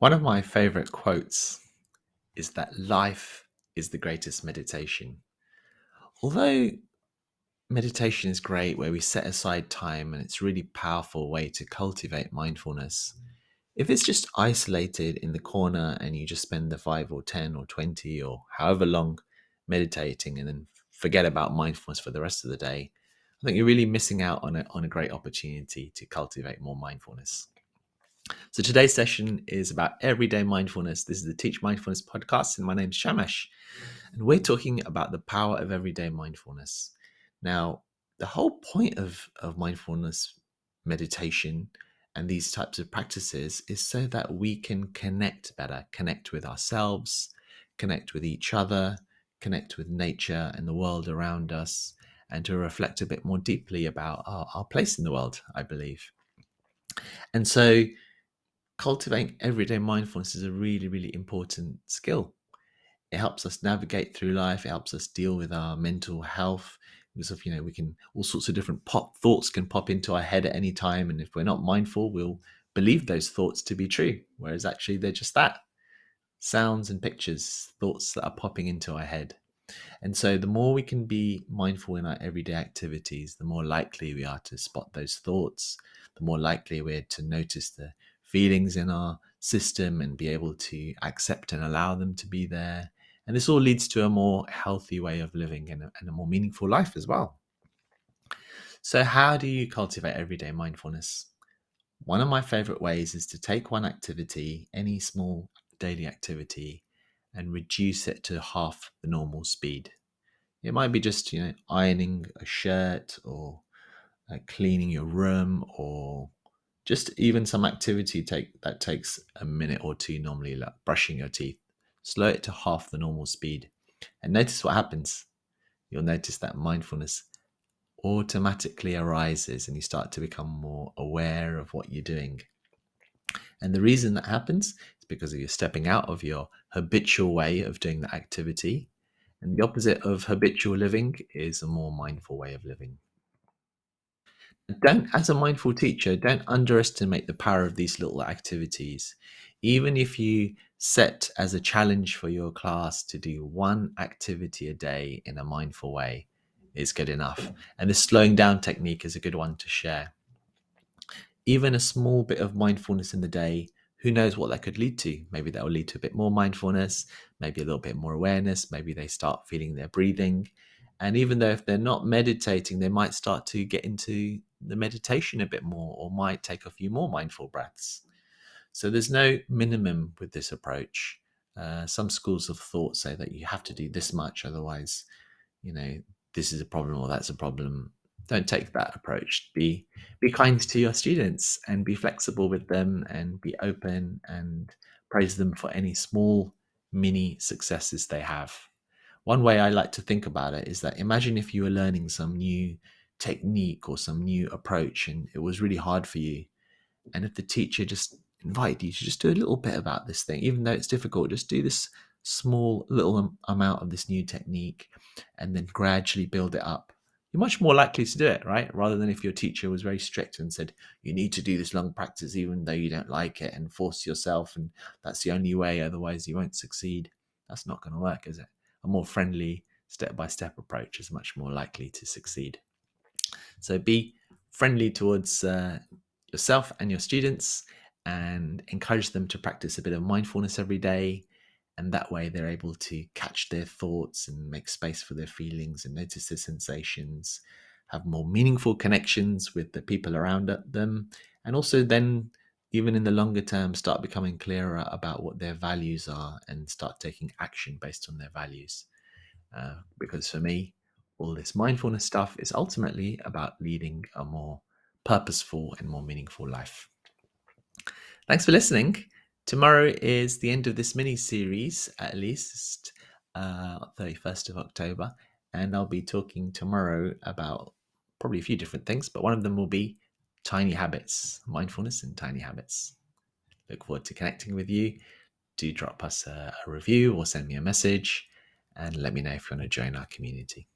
One of my favorite quotes is that life is the greatest meditation. Although meditation is great where we set aside time and it's a really powerful way to cultivate mindfulness, if it's just isolated in the corner and you just spend the 5 or 10 or 20 or however long meditating and then forget about mindfulness for the rest of the day, I think you're really missing out on a great opportunity to cultivate more mindfulness. So today's session is about everyday mindfulness. This is the Teach Mindfulness podcast, and my name's Shamash. And we're talking about the power of everyday mindfulness. Now, the whole point of mindfulness meditation and these types of practices is so that we can connect better, connect with ourselves, connect with each other, connect with nature and the world around us, and to reflect a bit more deeply about our place in the world, I believe. And so cultivating everyday mindfulness is a really, really important skill. It helps us navigate through life. It helps us deal with our mental health because of, we can, all sorts of different thoughts can pop into our head at any time. And if we're not mindful, we'll believe those thoughts to be true. Whereas actually they're just that sounds and pictures, thoughts that are popping into our head. And so the more we can be mindful in our everyday activities, the more likely we are to spot those thoughts, the more likely we're to notice the feelings in our system and be able to accept and allow them to be there. And this all leads to a more healthy way of living and a more meaningful life as well. So how do you cultivate everyday mindfulness? One of my favorite ways is to take one activity, any small daily activity, and reduce it to half the normal speed. It might be just, ironing a shirt or cleaning your room or just even some activity that takes a minute or two normally, like brushing your teeth. Slow it to half the normal speed and notice what happens. You'll notice that mindfulness automatically arises and you start to become more aware of what you're doing. And the reason that happens is because you're stepping out of your habitual way of doing that activity. And the opposite of habitual living is a more mindful way of living. As a mindful teacher, don't underestimate the power of these little activities. Even if you set as a challenge for your class to do one activity a day in a mindful way is good enough. And this slowing down technique is a good one to share. Even a small bit of mindfulness in the day, who knows what that could lead to? Maybe that will lead to a bit more mindfulness, maybe a little bit more awareness, maybe they start feeling their breathing. And even though if they're not meditating, they might start to get into the meditation a bit more or might take a few more mindful breaths. So there's no minimum with this approach. Some schools of thought say that you have to do this much, otherwise, you know, this is a problem or that's a problem. Don't take that approach. Be kind to your students and be flexible with them and be open and praise them for any small mini successes they have. One way I like to think about it is that imagine if you were learning some new technique or some new approach and it was really hard for you. And if the teacher just invited you to just do a little bit about this thing, even though it's difficult, just do this small little amount of this new technique and then gradually build it up. You're much more likely to do it, right? Rather than if your teacher was very strict and said, you need to do this long practice, even though you don't like it, and force yourself. And that's the only way. Otherwise, you won't succeed. That's not going to work, is it? A more friendly step-by-step approach is much more likely to succeed. So be friendly towards yourself and your students and encourage them to practice a bit of mindfulness every day. And that way they're able to catch their thoughts and make space for their feelings and notice their sensations, have more meaningful connections with the people around them. And also then, even in the longer term, start becoming clearer about what their values are and start taking action based on their values. Because for me, all this mindfulness stuff is ultimately about leading a more purposeful and more meaningful life. Thanks for listening. Tomorrow is the end of this mini series, at least 31st of October, and I'll be talking tomorrow about probably a few different things, but one of them will be tiny habits, mindfulness and tiny habits. Look forward to connecting with you. Do drop us a review or send me a message and let me know if you want to join our community.